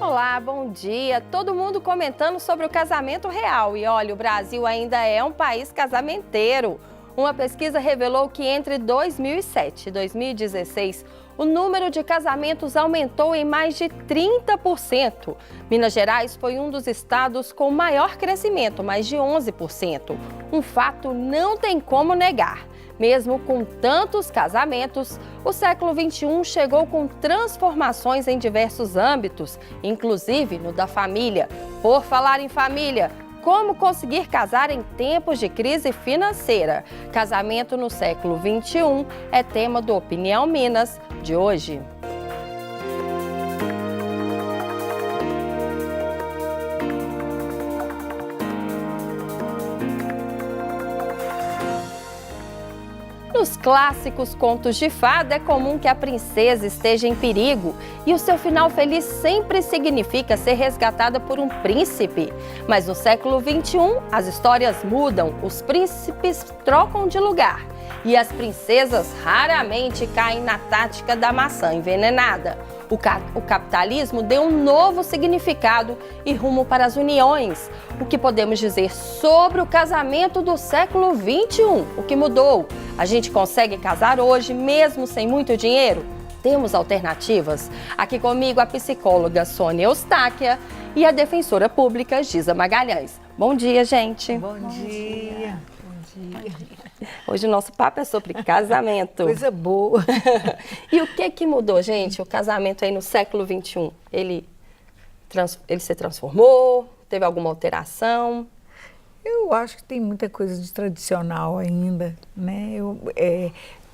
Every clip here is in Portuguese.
Olá, bom dia. Todo mundo comentando sobre o casamento real. E olha, o Brasil ainda é um país casamenteiro. Uma pesquisa revelou que entre 2007 e 2016, o número de casamentos aumentou em mais de 30%. Minas Gerais foi um dos estados com maior crescimento, mais de 11%. Um fato não tem como negar. Mesmo com tantos casamentos, o século XXI chegou com transformações em diversos âmbitos, inclusive no da família. Por falar em família, como conseguir casar em tempos de crise financeira? Casamento no século XXI é tema do Opinião Minas de hoje. Nos clássicos contos de fada é comum que a princesa esteja em perigo e o seu final feliz sempre significa ser resgatada por um príncipe. Mas no século XXI, as histórias mudam, os príncipes trocam de lugar e as princesas raramente caem na tática da maçã envenenada. O capitalismo deu um novo significado e rumo para as uniões. O que podemos dizer sobre o casamento do século XXI? O que mudou? A gente consegue casar hoje mesmo sem muito dinheiro? Temos alternativas? Aqui comigo a psicóloga Sônia Eustáquia e a defensora pública Giza Magalhães. Bom dia, gente. Bom dia. Bom dia. Hoje o nosso papo é sobre casamento. Coisa boa. E o que mudou, gente? O casamento aí no século XXI, ele se transformou? Teve alguma alteração? Eu acho que tem muita coisa de tradicional ainda, né?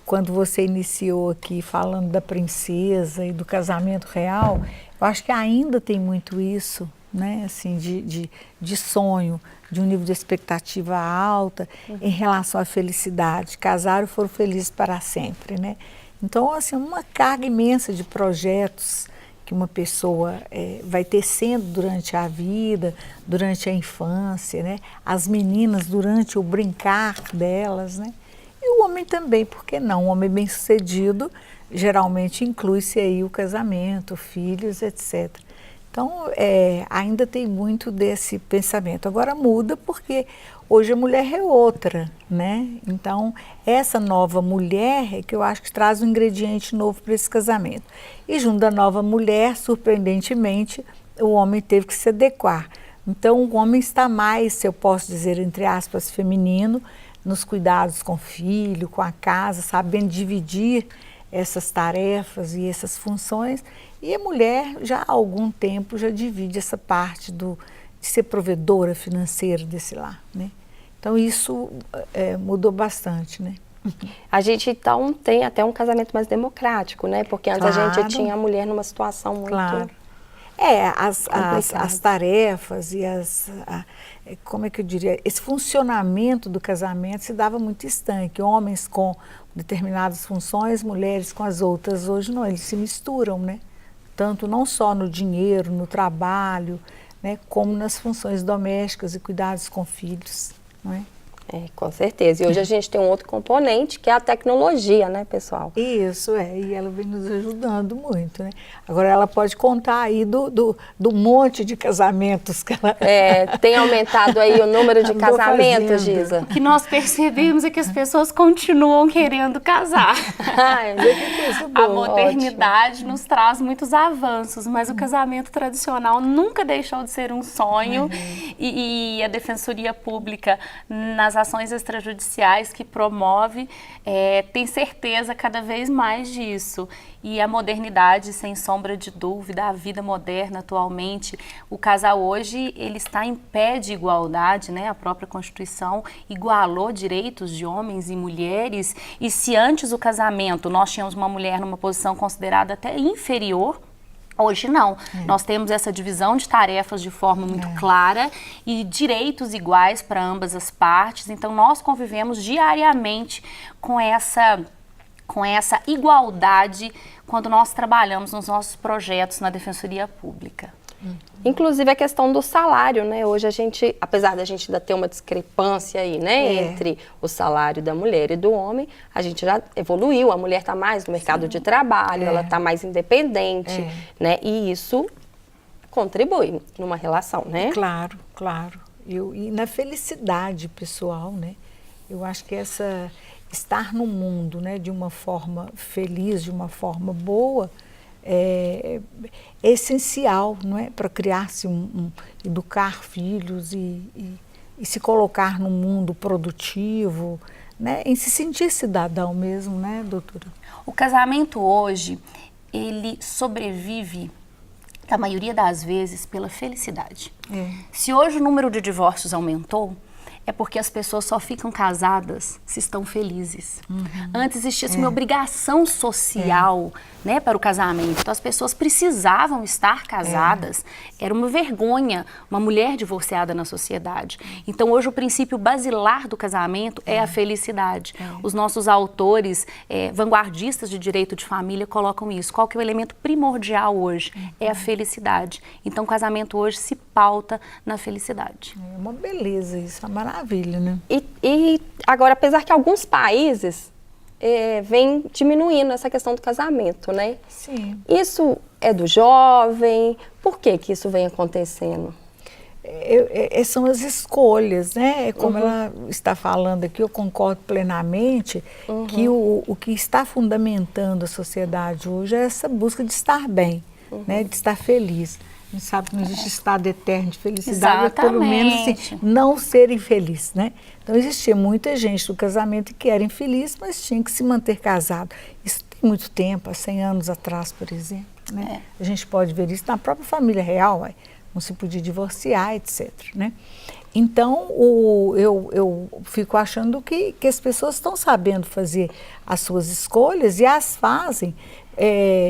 Quando você iniciou aqui falando da princesa e do casamento real, eu acho que ainda tem muito isso, né? Assim, de sonho, de um nível de expectativa alta em relação à felicidade. Casaram e foram felizes para sempre, né? Então, assim, uma carga imensa de projetos que uma pessoa vai tecendo durante a vida, durante a infância, né? As meninas durante o brincar delas, né? E o homem também, por que não? Um homem bem-sucedido geralmente inclui-se aí o casamento, filhos, etc. Então, ainda tem muito desse pensamento. Agora muda porque hoje a mulher é outra, né? Então, essa nova mulher é que eu acho que traz um ingrediente novo para esse casamento. E junto da nova mulher, surpreendentemente, o homem teve que se adequar. Então, o homem está mais, se eu posso dizer, entre aspas, feminino, nos cuidados com o filho, com a casa, sabendo dividir essas tarefas e essas funções. E a mulher, já há algum tempo, já divide essa parte de ser provedora financeira desse lar, né? Então, isso mudou bastante, né? A gente, então, tem até um casamento mais democrático, né? Porque antes Claro. a gente tinha a mulher numa situação muito... Claro. As tarefas e como é que eu diria, esse funcionamento do casamento se dava muito estanque, homens com determinadas funções, mulheres com as outras. Hoje não, eles se misturam, né? Tanto não só no dinheiro, no trabalho, né, como nas funções domésticas e cuidados com filhos, não é? Com certeza. E hoje a gente tem um outro componente, que é a tecnologia, né, pessoal? Isso, e ela vem nos ajudando muito, né? Agora ela pode contar aí do monte de casamentos que ela... tem aumentado aí o número de casamentos, Giza? O que nós percebemos é que as pessoas continuam querendo casar. A modernidade nos traz muitos avanços, mas o casamento tradicional nunca deixou de ser um sonho e a Defensoria Pública, nas ações extrajudiciais que promove, tem certeza cada vez mais disso. E a modernidade, sem sombra de dúvida, a vida moderna atualmente, o casal hoje, ele está em pé de igualdade, né? A própria Constituição igualou direitos de homens e mulheres, e se antes o casamento nós tínhamos uma mulher numa posição considerada até inferior, hoje não. Nós temos essa divisão de tarefas de forma muito clara e direitos iguais para ambas as partes. Então, nós convivemos diariamente com essa igualdade quando nós trabalhamos nos nossos projetos na Defensoria Pública. Inclusive a questão do salário, né? Hoje a gente, apesar da gente ainda ter uma discrepância aí, né, entre o salário da mulher e do homem, a gente já evoluiu, a mulher está mais no mercado de trabalho, ela está mais independente, né? E isso contribui numa relação, né? Claro, claro. E na felicidade pessoal, né? Eu acho que estar no mundo, né, de uma forma feliz, de uma forma boa, é essencial, não é? Para criar-se educar filhos e se colocar num mundo produtivo, né? Em se sentir cidadão mesmo, né, doutora? O casamento hoje, ele sobrevive, a maioria das vezes, pela felicidade. Se hoje o número de divórcios aumentou, é porque as pessoas só ficam casadas se estão felizes. Antes existia uma obrigação social, né, para o casamento. Então as pessoas precisavam estar casadas. Era uma vergonha uma mulher divorciada na sociedade. Então hoje o princípio basilar do casamento é a felicidade. Os nossos autores vanguardistas de direito de família colocam isso. Qual que é o elemento primordial hoje? É a felicidade. Então o casamento hoje se pauta na felicidade. É uma beleza isso, é uma maravilha, né? E agora, apesar que alguns países vêm diminuindo essa questão do casamento, né? Sim. Isso é do jovem? Por que isso vem acontecendo? São as escolhas, né? Como ela está falando aqui, eu concordo plenamente que o que está fundamentando a sociedade hoje é essa busca de estar bem, né? De estar feliz. A gente sabe que não existe estado eterno de felicidade, mas pelo menos assim, não ser infeliz, né? Então existia muita gente do casamento que era infeliz, mas tinha que se manter casado. Isso tem muito tempo, há 100 anos atrás, por exemplo, né? A gente pode ver isso na própria família real, não se podia divorciar, etc., né? Então, eu fico achando que as pessoas estão sabendo fazer as suas escolhas e as fazem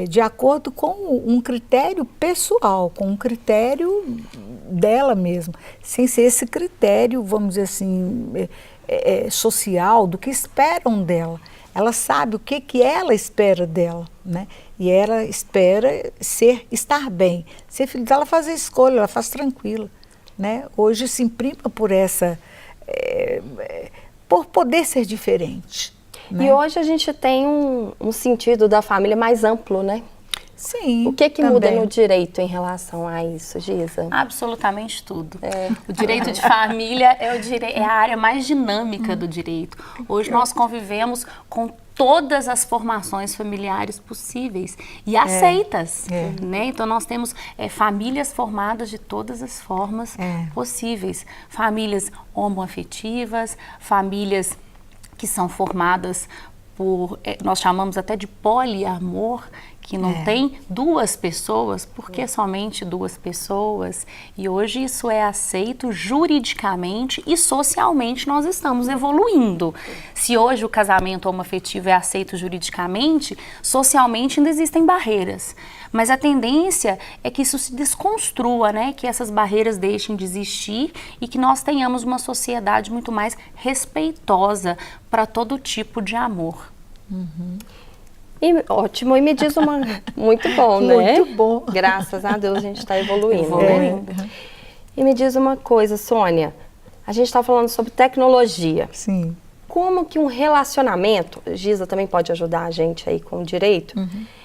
de acordo com um critério pessoal, com um critério dela mesma, sem ser esse critério, vamos dizer assim, social, do que esperam dela. Ela sabe o que ela espera dela, né? E ela espera estar bem. Ser feliz, ela faz a escolha, ela faz tranquila, né? Hoje se imprima por por poder ser diferente. Né? E hoje a gente tem um sentido da família mais amplo, né? Sim. O que muda no direito em relação a isso, Giza? Absolutamente tudo. O direito de família é a área mais dinâmica do direito. Hoje nós convivemos com todas as formações familiares possíveis e aceitas, né? Então nós temos famílias formadas de todas as formas possíveis. Famílias homoafetivas, famílias que são formadas por, nós chamamos até de poliamor, que não tem duas pessoas, porque somente duas pessoas. E hoje isso é aceito juridicamente e socialmente nós estamos evoluindo. Se hoje o casamento homoafetivo é aceito juridicamente, socialmente ainda existem barreiras. Mas a tendência é que isso se desconstrua, né? Que essas barreiras deixem de existir e que nós tenhamos uma sociedade muito mais respeitosa para todo tipo de amor. Ótimo, e me diz uma... Muito bom, né? Muito bom. Graças a Deus a gente está evoluindo, né? E me diz uma coisa, Sônia, a gente está falando sobre tecnologia. Sim. Como que um relacionamento, Giza também pode ajudar a gente aí com o direito,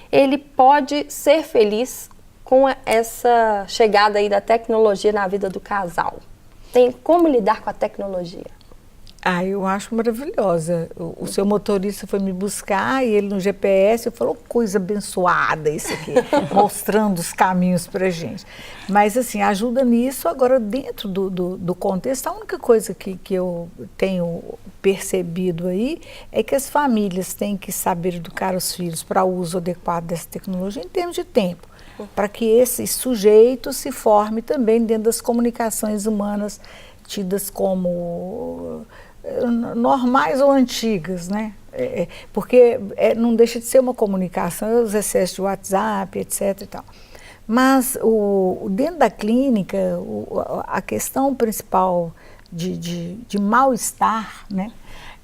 ele pode ser feliz com essa chegada aí da tecnologia na vida do casal? Tem como lidar com a tecnologia? Eu acho maravilhosa. O seu motorista foi me buscar e ele no GPS falou, coisa abençoada isso aqui, mostrando os caminhos pra gente. Mas assim, ajuda nisso. Agora, dentro do contexto, a única coisa que eu tenho percebido aí é que as famílias têm que saber educar os filhos para o uso adequado dessa tecnologia em termos de tempo, para que esse sujeito se forme também dentro das comunicações humanas tidas como normais ou antigas, né? Porque não deixa de ser uma comunicação, os excessos de WhatsApp, etc. e tal. Mas dentro da clínica, a questão principal de mal-estar, né?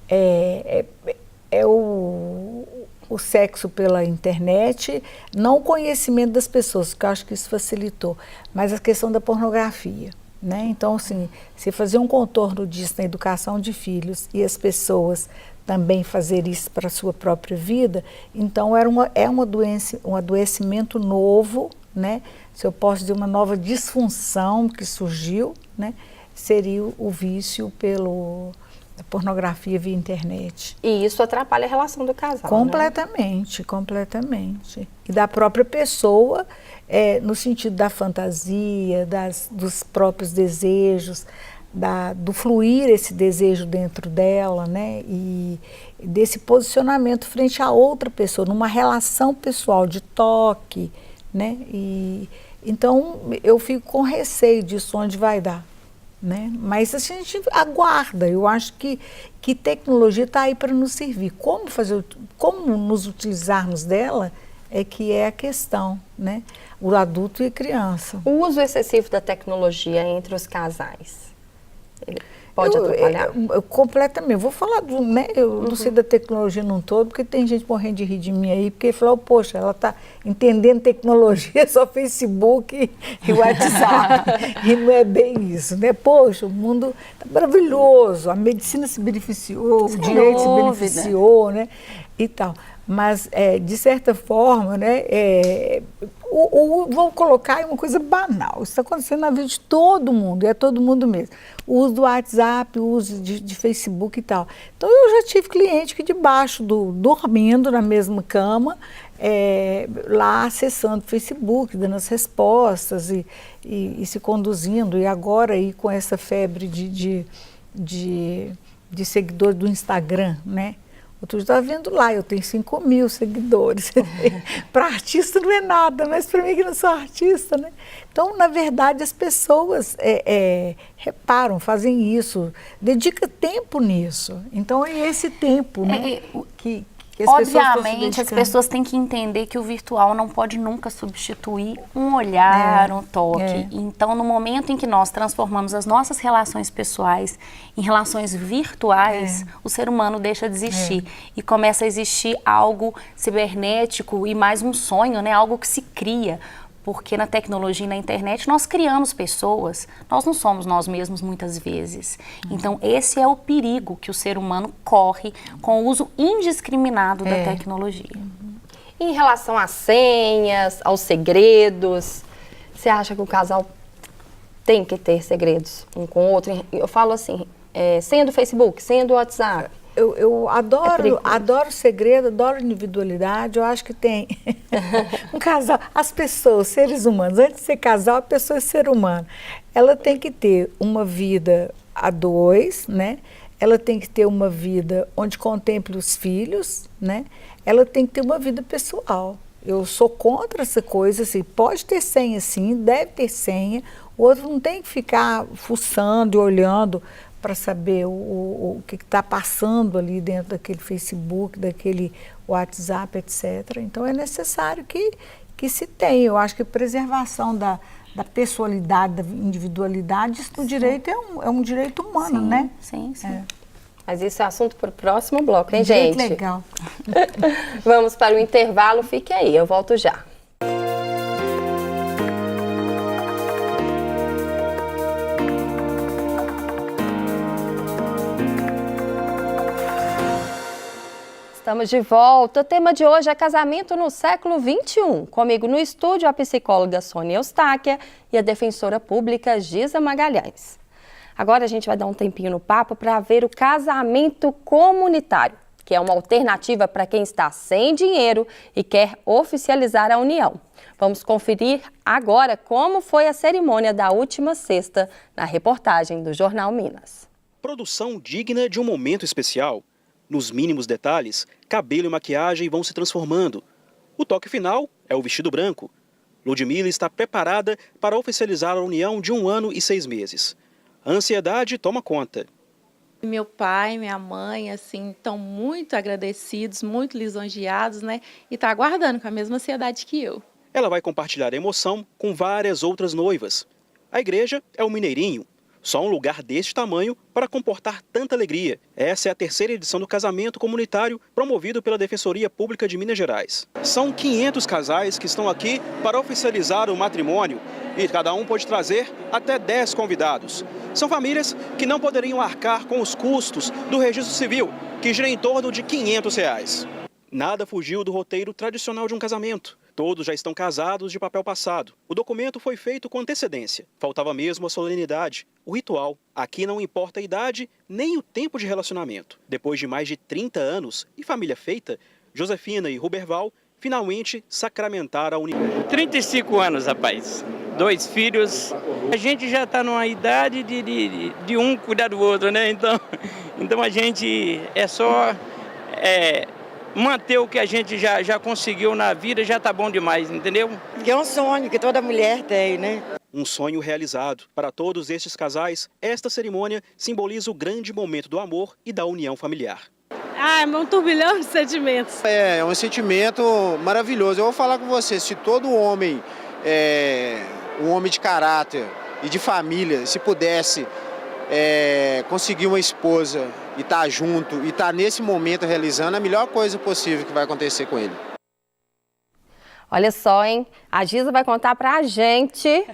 É o sexo pela internet, não o conhecimento das pessoas, que eu acho que isso facilitou, mas a questão da pornografia. Né? Então, assim, se fazer um contorno disso na educação de filhos e as pessoas também fazer isso para a sua própria vida, então é uma doença, um adoecimento novo, né? Se eu posso dizer uma nova disfunção que surgiu, né? Seria o vício pela pornografia via internet. E isso atrapalha a relação do casal, completamente, né? Completamente. E da própria pessoa, no sentido da fantasia, dos próprios desejos, do fluir esse desejo dentro dela, né? E desse posicionamento frente a outra pessoa, numa relação pessoal de toque, né? E então eu fico com receio disso, onde vai dar, né? Mas assim, a gente aguarda. Eu acho que tecnologia está aí para nos servir. Como nos utilizarmos dela que é a questão, né? O adulto e a criança. O uso excessivo da tecnologia entre os casais, ele pode atrapalhar? Completamente. Vou falar né? Eu não sei da tecnologia num todo, porque tem gente morrendo de rir de mim aí, porque falou, poxa, ela está entendendo tecnologia, só Facebook e WhatsApp. E não é bem isso, né? Poxa, o mundo está maravilhoso, a medicina se beneficiou, o direito se beneficiou, né? E tal. Mas, de certa forma, né, vou colocar aí uma coisa banal. Isso está acontecendo na vida de todo mundo, é todo mundo mesmo. O uso do WhatsApp, o uso de Facebook e tal. Então, eu já tive cliente que debaixo dormindo na mesma cama, lá acessando o Facebook, dando as respostas e se conduzindo. E agora aí com essa febre de seguidores do Instagram, né? Outro dia estava vendo lá, eu tenho 5.000 seguidores. Para artista não é nada, mas para mim que não sou artista, né? Então, na verdade, as pessoas reparam, fazem isso, dedicam tempo nisso. Então, é esse tempo, né? Que obviamente, as pessoas têm que entender que o virtual não pode nunca substituir um olhar, um toque. Então, no momento em que nós transformamos as nossas relações pessoais em relações virtuais, o ser humano deixa de existir. E começa a existir algo cibernético e mais um sonho, né? Algo que se cria. Porque na tecnologia e na internet nós criamos pessoas, nós não somos nós mesmos muitas vezes. Então esse é o perigo que o ser humano corre com o uso indiscriminado da tecnologia. Em relação às senhas, aos segredos, você acha que o casal tem que ter segredos um com o outro? Eu falo assim, senha do Facebook, senha do WhatsApp. Eu adoro segredo, adoro individualidade, eu acho que tem um casal, as pessoas, seres humanos, antes de ser casal, a pessoa é ser humano. Ela tem que ter uma vida a dois, né? Ela tem que ter uma vida onde contemple os filhos, né? Ela tem que ter uma vida pessoal. Eu sou contra essa coisa, assim, pode ter senha sim, deve ter senha, o outro não tem que ficar fuçando e olhando para saber o que está passando ali dentro daquele Facebook, daquele WhatsApp, etc. Então, é necessário que se tenha. Eu acho que a preservação da pessoalidade, da individualidade, isso no direito é um direito humano, né? Sim. Mas isso é assunto para o próximo bloco, hein, gente? Legal. Vamos para o intervalo, fique aí, eu volto já. Estamos de volta. O tema de hoje é casamento no século XXI. Comigo no estúdio a psicóloga Sônia Eustáquia e a defensora pública Giza Magalhães. Agora a gente vai dar um tempinho no papo para ver o casamento comunitário, que é uma alternativa para quem está sem dinheiro e quer oficializar a união. Vamos conferir agora como foi a cerimônia da última sexta na reportagem do Jornal Minas. Produção digna de um momento especial. Nos mínimos detalhes, cabelo e maquiagem vão se transformando. O toque final é o vestido branco. Ludmila está preparada para oficializar a união de 1 ano e 6 meses. A ansiedade toma conta. Meu pai, minha mãe, assim, estão muito agradecidos, muito lisonjeados, né? E tá aguardando com a mesma ansiedade que eu. Ela vai compartilhar a emoção com várias outras noivas. A igreja é o Mineirinho. Só um lugar deste tamanho para comportar tanta alegria. Essa é a 3ª edição do casamento comunitário promovido pela Defensoria Pública de Minas Gerais. São 500 casais que estão aqui para oficializar o matrimônio e cada um pode trazer até 10 convidados. São famílias que não poderiam arcar com os custos do registro civil, que gira em torno de R$ 500. Nada fugiu do roteiro tradicional de um casamento. Todos já estão casados de papel passado. O documento foi feito com antecedência. Faltava mesmo a solenidade, o ritual. Aqui não importa a idade nem o tempo de relacionamento. Depois de mais de 30 anos e família feita, Josefina e Ruberval finalmente sacramentaram a união. 35 anos, rapaz. 2 filhos. A gente já está numa idade de um cuidar do outro, né? Então a gente é só manter o que a gente já conseguiu na vida, já tá bom demais, entendeu? Que é um sonho que toda mulher tem, né? Um sonho realizado. Para todos estes casais, esta cerimônia simboliza o grande momento do amor e da união familiar. É um turbilhão de sentimentos. É um sentimento maravilhoso. Eu vou falar com você, se todo homem, um homem de caráter e de família, se pudesse conseguir uma esposa e estar junto, e estar nesse momento realizando, a melhor coisa possível que vai acontecer com ele. Olha só, hein? A Giza vai contar pra gente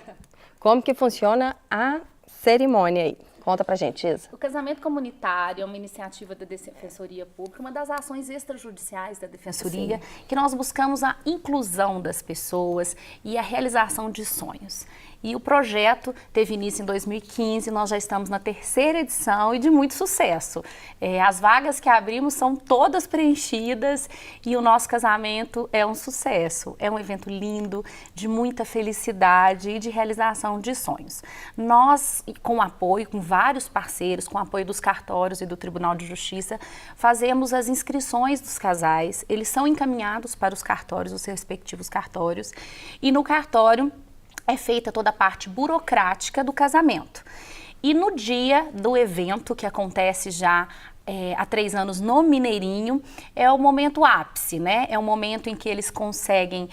como que funciona a cerimônia aí. Conta pra gente, Giza. O casamento comunitário é uma iniciativa da Defensoria Pública, uma das ações extrajudiciais da Defensoria, que nós buscamos a inclusão das pessoas e a realização de sonhos. E o projeto teve início em 2015, nós já estamos na 3ª edição e de muito sucesso. As vagas que abrimos são todas preenchidas e o nosso casamento é um sucesso. É um evento lindo, de muita felicidade e de realização de sonhos. Nós, com apoio, com vários parceiros, com apoio dos cartórios e do Tribunal de Justiça, fazemos as inscrições dos casais. Eles são encaminhados para os cartórios, os respectivos cartórios, e no cartório é feita toda a parte burocrática do casamento. E no dia do evento, que acontece já há 3 anos no Mineirinho, é o momento ápice, né? É o momento em que eles conseguem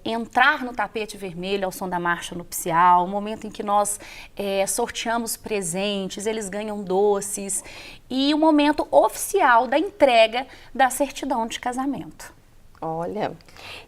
entrar no tapete vermelho ao som da marcha nupcial, o momento em que nós sorteamos presentes, eles ganham doces, e o momento oficial da entrega da certidão de casamento. Olha,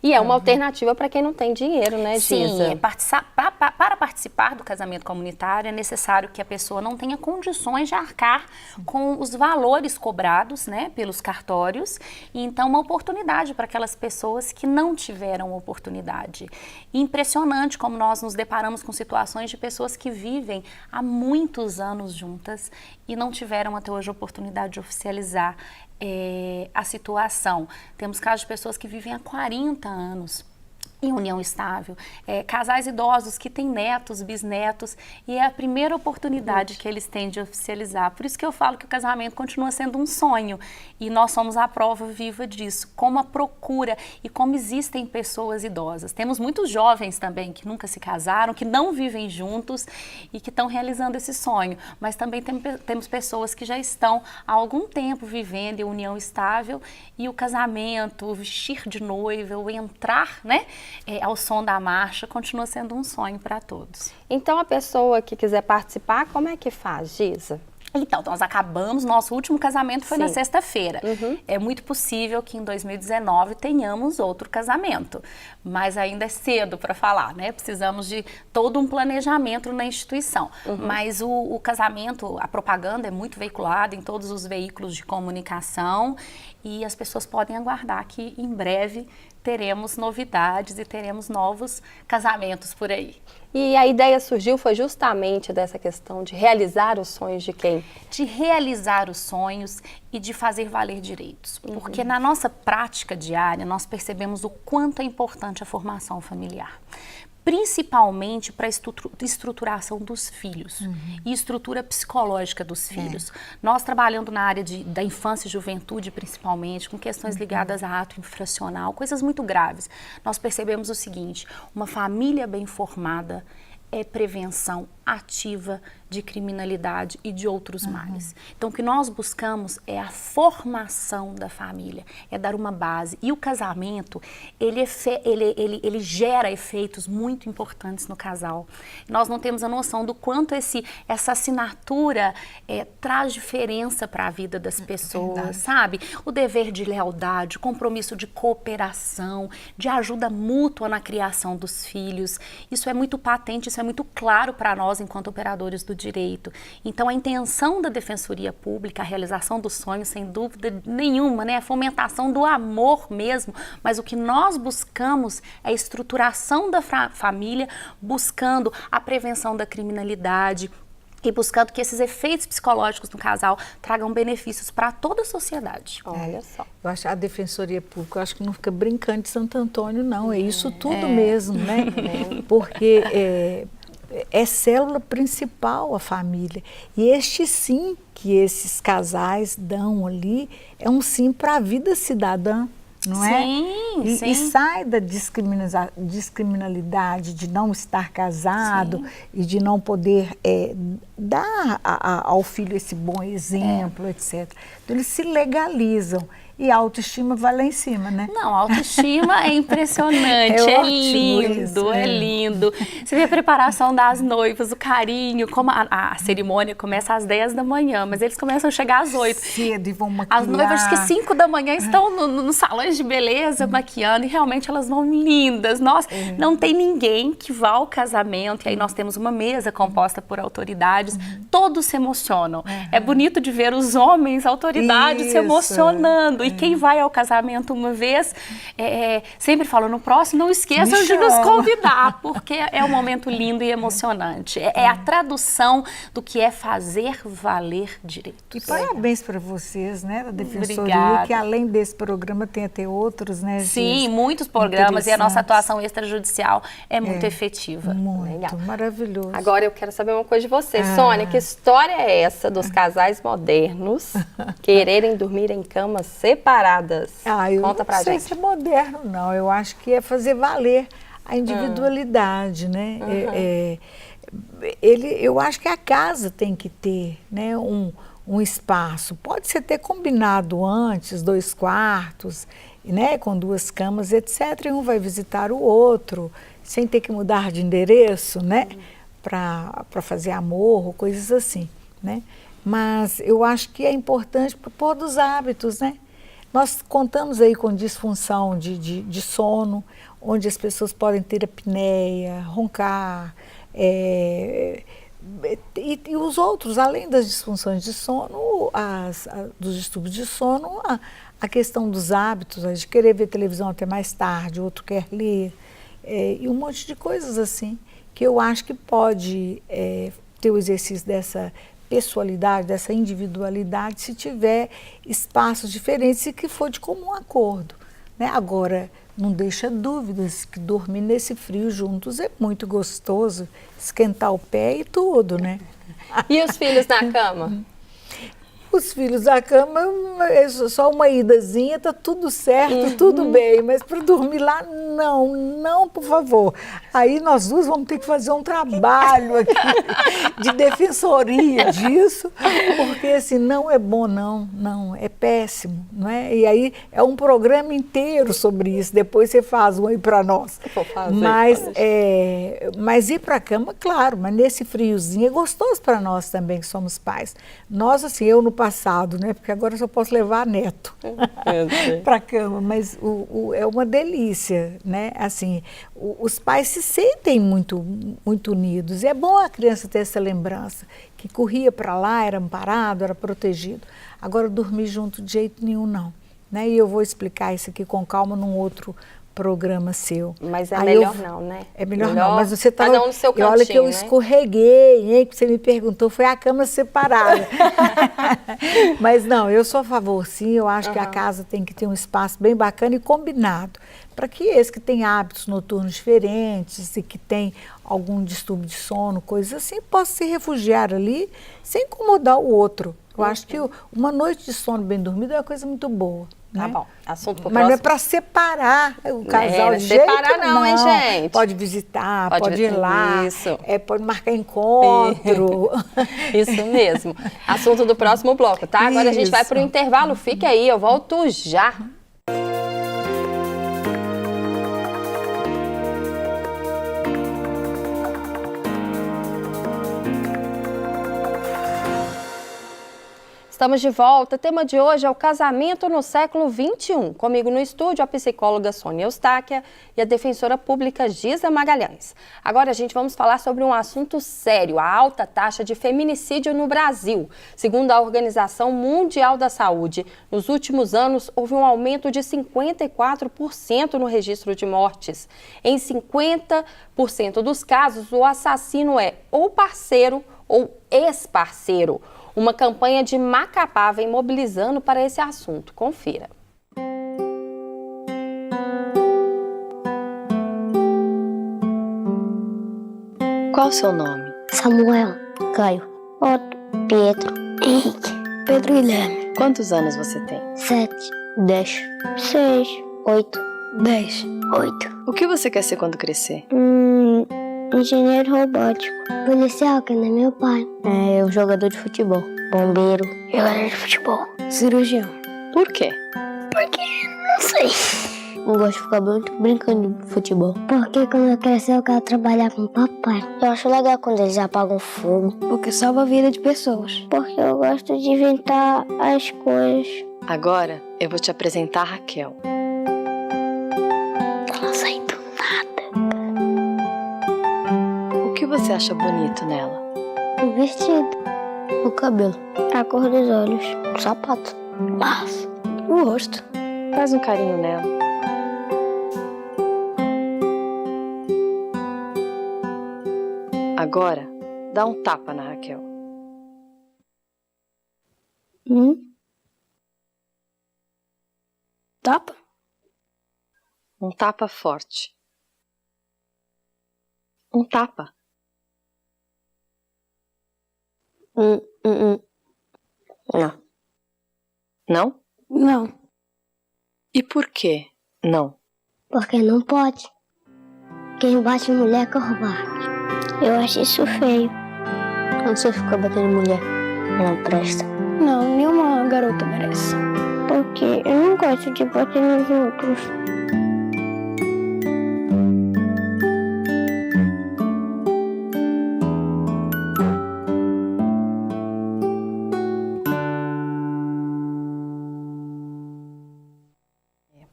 e é uma alternativa para quem não tem dinheiro, né, Giza? Sim, para participar do casamento comunitário é necessário que a pessoa não tenha condições de arcar com os valores cobrados, né, pelos cartórios, e então uma oportunidade para aquelas pessoas que não tiveram oportunidade. Impressionante como nós nos deparamos com situações de pessoas que vivem há muitos anos juntas e não tiveram até hoje a oportunidade de oficializar a situação. Temos casos de pessoas que vivem há 40 anos em união estável, casais idosos que têm netos, bisnetos, e é a primeira oportunidade que eles têm de oficializar. Por isso que eu falo que o casamento continua sendo um sonho, e nós somos a prova viva disso, como a procura e como existem pessoas idosas. Temos muitos jovens também que nunca se casaram, que não vivem juntos e que estão realizando esse sonho, mas também temos pessoas que já estão há algum tempo vivendo em união estável, e o casamento, o vestir de noiva, o entrar, né, ao som da marcha, continua sendo um sonho para todos. Então, a pessoa que quiser participar, como é que faz, Giza? Então, nós acabamos, nosso último casamento foi na sexta-feira. É muito possível que em 2019 tenhamos outro casamento, mas ainda é cedo para falar, né? Precisamos de todo um planejamento na instituição. Mas o casamento, a propaganda é muito veiculada em todos os veículos de comunicação, e as pessoas podem aguardar que em breve teremos novidades e teremos novos casamentos por aí. E a ideia surgiu foi justamente dessa questão de realizar os sonhos de quem? De realizar os sonhos e de fazer valer direitos. Porque na nossa prática diária nós percebemos o quanto é importante a formação familiar. Principalmente para a estruturação dos filhos e estrutura psicológica dos filhos. Nós trabalhando na área da infância e juventude, principalmente, com questões ligadas a ato infracional, coisas muito graves, nós percebemos o seguinte: uma família bem formada é prevenção ativa de criminalidade e de outros males. Então, o que nós buscamos é a formação da família, é dar uma base. E o casamento, ele gera efeitos muito importantes no casal. Nós não temos a noção do quanto essa assinatura traz diferença para a vida das pessoas, sabe? O dever de lealdade, o compromisso de cooperação, de ajuda mútua na criação dos filhos. Isso é muito patente, isso é muito claro para nós nós, enquanto operadores do direito. Então, a intenção da Defensoria Pública, a realização do sonho, sem dúvida nenhuma, né? A fomentação do amor mesmo, mas o que nós buscamos é a estruturação da família, buscando a prevenção da criminalidade, e buscando que esses efeitos psicológicos no casal tragam benefícios para toda a sociedade. Olha só. Eu acho a Defensoria Pública, eu acho que não fica brincando de Santo Antônio, não. É isso tudo mesmo, né? Porque é célula principal a família. E este sim que esses casais dão ali é um sim para a vida cidadã. Não é? Sim, sim. E sai da discriminalidade de não estar casado, sim, e de não poder dar ao filho esse bom exemplo, etc. Então, eles se legalizam. E a autoestima vai lá em cima, né? Não, a autoestima é impressionante, é lindo, isso, é lindo. Você vê a preparação das noivas, o carinho, como a cerimônia começa às 10 da manhã, mas eles começam a chegar às 8. Cedo e vão maquiar. As noivas que 5 da manhã estão nos salões de beleza maquiando e realmente elas vão lindas. Não tem ninguém que vá ao casamento, e aí nós temos uma mesa composta por autoridades, todos se emocionam. É bonito de ver os homens, autoridades, se emocionando. E quem vai ao casamento uma vez, sempre fala, no próximo não esqueçam de nos convidar, porque é um momento lindo e emocionante. É a tradução do que é fazer valer direitos. E parabéns para vocês, né, da Defensoria, Obrigada. Que além desse programa tem até outros, né? Sim, muitos programas, e a nossa atuação extrajudicial é muito efetiva. Muito, legal, maravilhoso. Agora eu quero saber uma coisa de você, Sônia, que história é essa dos casais modernos quererem dormir em camas separadas? Conta pra gente. Não sei se é moderno, não. Eu acho que é fazer valer a individualidade, né? Eu acho que a casa tem que ter, né, um espaço. Pode ser ter combinado antes, 2 quartos, né, com 2 camas, etc. E um vai visitar o outro, sem ter que mudar de endereço, né? Para fazer amor ou coisas assim, né? Mas eu acho que é importante para pôr dos hábitos, né? Nós contamos aí com disfunção de sono, onde as pessoas podem ter apneia, roncar, e os outros, além das disfunções de sono, dos distúrbios de sono, a questão dos hábitos, de querer ver televisão até mais tarde, o outro quer ler, e um monte de coisas assim, que eu acho que pode ter o exercício dessa pessoalidade, dessa individualidade, se tiver espaços diferentes e que for de comum acordo, né? Agora, não deixa dúvidas que dormir nesse frio juntos é muito gostoso, esquentar o pé e tudo, né? E os filhos na cama? Os filhos na cama, é só uma idazinha, tá tudo certo, tudo bem, mas para dormir lá, não, por favor. Aí nós duas vamos ter que fazer um trabalho aqui de defensoria disso, porque assim, não é bom, não, é péssimo, não é? E aí é um programa inteiro sobre isso, depois você faz um aí para nós. Vou fazer, mas ir para a cama, claro, mas nesse friozinho é gostoso para nós também, que somos pais. Nós, assim, eu no passado, né? Porque agora eu só posso levar neto para a cama, mas é uma delícia, né? Assim, os pais se sentem muito unidos. E é bom a criança ter essa lembrança, que corria para lá, era amparado, era protegido. Agora, dormir junto de jeito nenhum, não. Né? E eu vou explicar isso aqui com calma num outro programa seu. Mas é melhor não, né? É melhor não, mas você tá... Cada um no seu cantinho, olha que eu né? escorreguei, hein? Que você me perguntou, foi a cama separada. Mas não, eu sou a favor, sim, eu acho que a casa tem que ter um espaço bem bacana e combinado, para que esse que tem hábitos noturnos diferentes e que tem algum distúrbio de sono, coisas assim, possa se refugiar ali sem incomodar o outro. Eu acho que uma noite de sono bem dormido é uma coisa muito boa. Tá né? bom, assunto pro Mas próximo. não é para separar o casal de separar jeito não, hein, gente? Pode visitar, pode ir lá, isso. Pode marcar encontro. Isso mesmo. Assunto do próximo bloco, tá? Agora a gente vai para o intervalo, fique aí, eu volto já. Estamos de volta. O tema de hoje é o casamento no século XXI. Comigo no estúdio a psicóloga Sônia Eustáquia e a defensora pública Giza Magalhães. Agora, gente, vamos falar sobre um assunto sério, a alta taxa de feminicídio no Brasil. Segundo a Organização Mundial da Saúde, nos últimos anos houve um aumento de 54% no registro de mortes. Em 50% dos casos, o assassino é ou parceiro ou ex-parceiro. Uma campanha de Macapá vem mobilizando para esse assunto. Confira. Qual o seu nome? Samuel, Caio, Otto, Pietro, Henrique, Pedro Guilherme. Quantos anos você tem? 7, 10, 6, 8, 10, 8. O que você quer ser quando crescer? Engenheiro robótico. Policial, que nem meu pai. Um jogador de futebol. Bombeiro. Jogador de futebol. Cirurgião. Por quê? Porque, não sei. Eu gosto de ficar muito brincando de futebol. Porque quando eu crescer eu quero trabalhar com o papai. Eu acho legal quando eles apagam fogo. Porque salva a vida de pessoas. Porque eu gosto de inventar as coisas. Agora eu vou te apresentar a Raquel. Ela sai do nada. O que você acha bonito nela? O vestido. O cabelo. A cor dos olhos. O sapato. O laço. O rosto. Faz um carinho nela. Agora, dá um tapa na Raquel. Tapa? Um tapa forte. Um tapa. Não. Não? Não. E por que não? Porque não pode. Quem bate mulher é covarde. Eu acho isso feio. Quando você fica batendo mulher, não presta. Não, nenhuma garota merece. Porque eu não gosto de bater nos outros.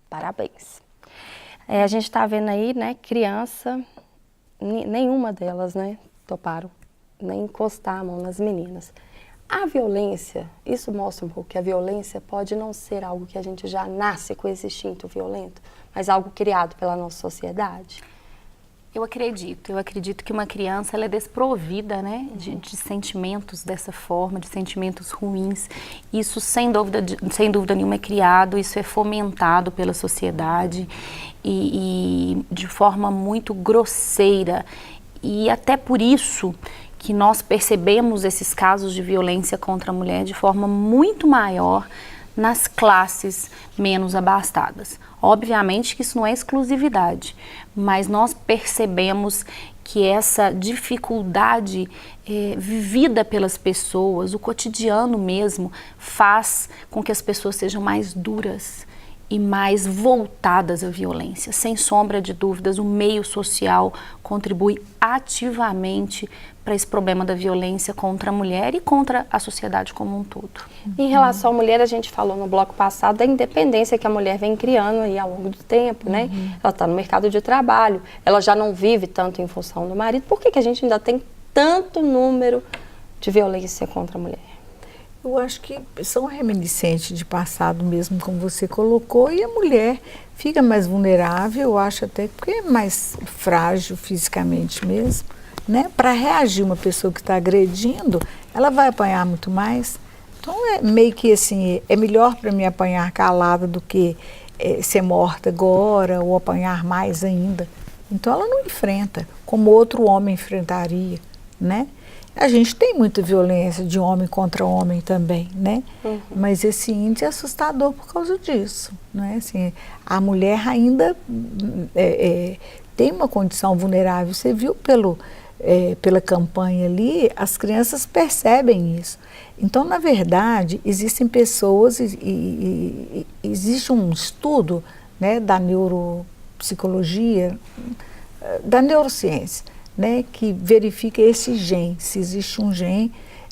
Parabéns. A gente está vendo aí, né, criança, nenhuma delas, né, toparam nem encostar a mão nas meninas. A violência, isso mostra um pouco que a violência pode não ser algo que a gente já nasce com esse instinto violento, mas algo criado pela nossa sociedade. Eu acredito que uma criança ela é desprovida, né, de sentimentos dessa forma, de sentimentos ruins. Isso sem dúvida nenhuma é criado, isso é fomentado pela sociedade e de forma muito grosseira. E até por isso que nós percebemos esses casos de violência contra a mulher de forma muito maior nas classes menos abastadas. Obviamente que isso não é exclusividade, mas nós percebemos que essa dificuldade vivida pelas pessoas, o cotidiano mesmo, faz com que as pessoas sejam mais duras e mais voltadas à violência. Sem sombra de dúvidas, o meio social contribui ativamente para esse problema da violência contra a mulher e contra a sociedade como um todo. Em relação à mulher, a gente falou no bloco passado da independência que a mulher vem criando aí ao longo do tempo, né? Ela está no mercado de trabalho, ela já não vive tanto em função do marido. Por que a gente ainda tem tanto número de violência contra a mulher? Eu acho que são reminiscentes de passado mesmo, como você colocou, e a mulher fica mais vulnerável, eu acho até porque é mais frágil fisicamente mesmo, né? Para reagir uma pessoa que está agredindo, ela vai apanhar muito mais. Então é meio que assim, é melhor para mim apanhar calada do que ser morta agora ou apanhar mais ainda. Então ela não enfrenta como outro homem enfrentaria, né? A gente tem muita violência de homem contra homem também, né? Mas esse índice é assustador por causa disso, né? Assim, a mulher ainda tem uma condição vulnerável. Você viu pela campanha ali, as crianças percebem isso. Então, na verdade, existem pessoas e existe um estudo, né, da neuropsicologia, da neurociência, né, que verifica esse gene, se existe um gene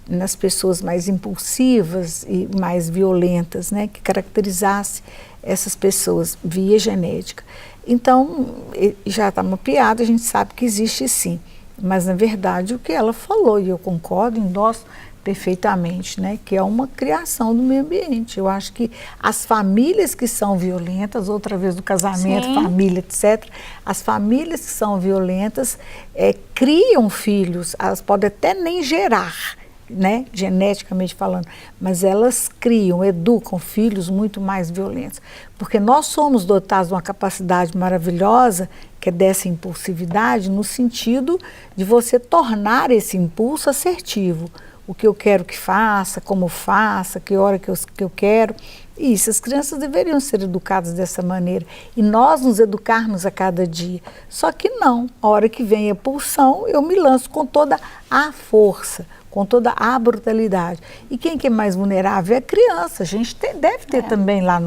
nas pessoas mais impulsivas e mais violentas, né, que caracterizasse essas pessoas via genética. Então, já está mapeado, a gente sabe que existe sim, mas na verdade o que ela falou, e eu concordo, endosso perfeitamente, né, que é uma criação do meio ambiente. Eu acho que as famílias que são violentas, outra vez do casamento, sim, família, etc., as famílias que são violentas criam filhos, elas podem até nem gerar, né, geneticamente falando, mas elas criam, educam filhos muito mais violentos, porque nós somos dotados de uma capacidade maravilhosa, que é dessa impulsividade, no sentido de você tornar esse impulso assertivo. O que eu quero que faça, como faça, que hora que eu quero. E isso, as crianças deveriam ser educadas dessa maneira. E nós nos educarmos a cada dia. Só que não, a hora que vem a pulsão, eu me lanço com toda a força, com toda a brutalidade. E quem que é mais vulnerável é a criança. A gente deve ter também lá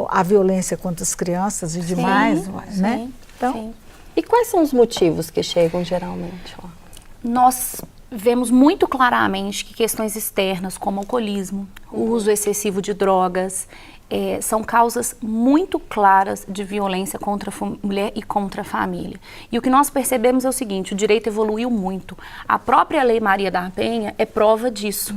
a violência contra as crianças e demais, sim, né? Sim, então, sim. E quais são os motivos que chegam geralmente? Nós vemos muito claramente que questões externas, como alcoolismo, o uso excessivo de drogas, são causas muito claras de violência contra a mulher e contra a família. E o que nós percebemos é o seguinte, o direito evoluiu muito. A própria Lei Maria da Penha é prova disso,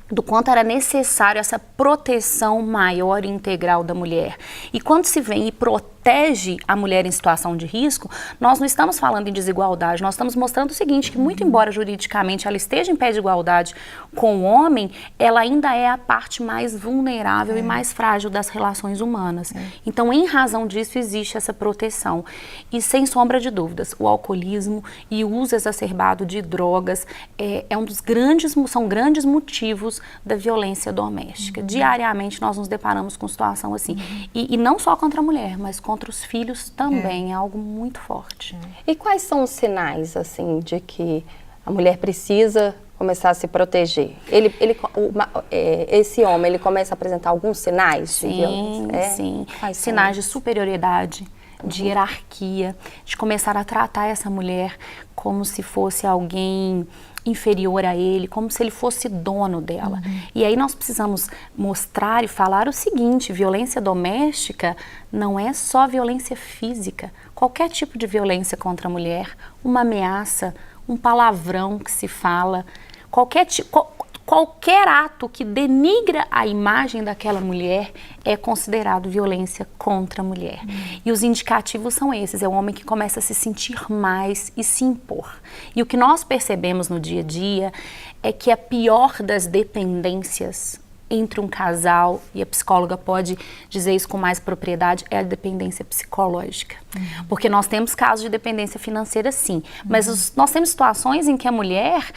do quanto era necessário essa proteção maior e integral da mulher. E quando se vem e protege a mulher em situação de risco, nós não estamos falando em desigualdade, nós estamos mostrando o seguinte, que muito embora juridicamente ela esteja em pé de igualdade com o homem, ela ainda é a parte mais vulnerável e mais frágil das relações humanas. Então, em razão disso, existe essa proteção. E, sem sombra de dúvidas, o alcoolismo e o uso exacerbado de drogas são grandes motivos da violência doméstica. Diariamente, nós nos deparamos com situação assim. E não só contra a mulher, mas contra os filhos também. É algo muito forte. E quais são os sinais, assim, de que a mulher precisa começar a se proteger? Esse homem, ele começa a apresentar alguns sinais de violência? Sim, sinais de superioridade, de hierarquia, de começar a tratar essa mulher como se fosse alguém inferior a ele, como se ele fosse dono dela. E aí nós precisamos mostrar e falar o seguinte, violência doméstica não é só violência física. Qualquer tipo de violência contra a mulher, uma ameaça, um palavrão que se fala, qualquer ato que denigra a imagem daquela mulher é considerado violência contra a mulher. E os indicativos são esses, é o homem que começa a se sentir mais e se impor. E o que nós percebemos no dia a dia é que a pior das dependências entre um casal, e a psicóloga pode dizer isso com mais propriedade, é a dependência psicológica. Porque nós temos casos de dependência financeira, sim, mas nós temos situações em que a mulher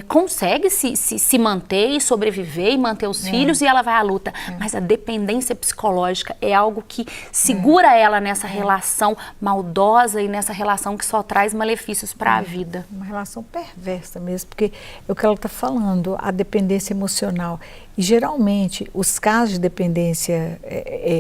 consegue se manter e sobreviver e manter os filhos e ela vai à luta, mas a dependência psicológica é algo que segura ela nessa relação maldosa e nessa relação que só traz malefícios para a vida. Uma relação perversa mesmo, porque é o que ela está falando, a dependência emocional. E geralmente os casos de dependência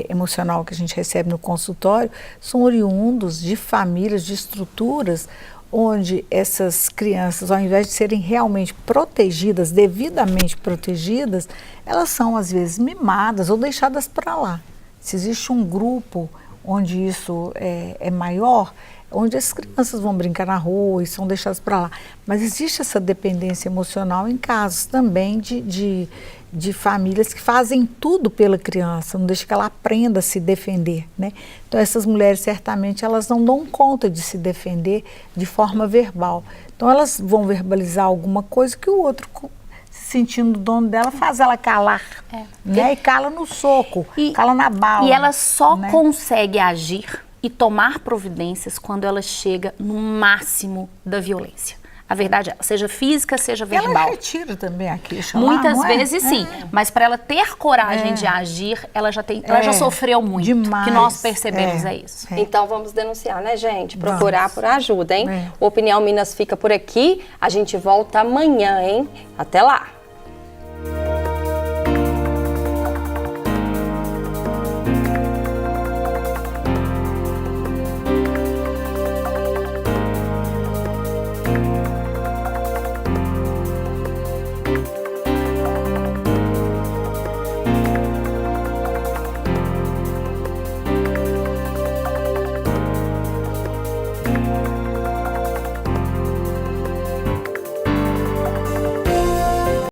emocional que a gente recebe no consultório são oriundos de famílias, de estruturas onde essas crianças, ao invés de serem realmente protegidas, devidamente protegidas, elas são às vezes mimadas ou deixadas para lá. Se existe um grupo onde isso é maior, onde as crianças vão brincar na rua e são deixadas para lá. Mas existe essa dependência emocional em casos também de famílias que fazem tudo pela criança, não deixa que ela aprenda a se defender, né? Então essas mulheres certamente elas não dão conta de se defender de forma verbal. Então elas vão verbalizar alguma coisa que o outro, se sentindo dono dela, faz ela calar, né? E cala no soco, cala na bala. E ela só consegue agir e tomar providências quando ela chega no máximo da violência. A verdade é, seja física, seja verbal. Ela retira também a queixa. Muitas vezes sim, mas para ela ter coragem de agir, ela já sofreu muito. Demais. O que nós percebemos é isso. Então vamos denunciar, né, gente? Procurar por ajuda, hein? O Opinião Minas fica por aqui. A gente volta amanhã, hein? Até lá!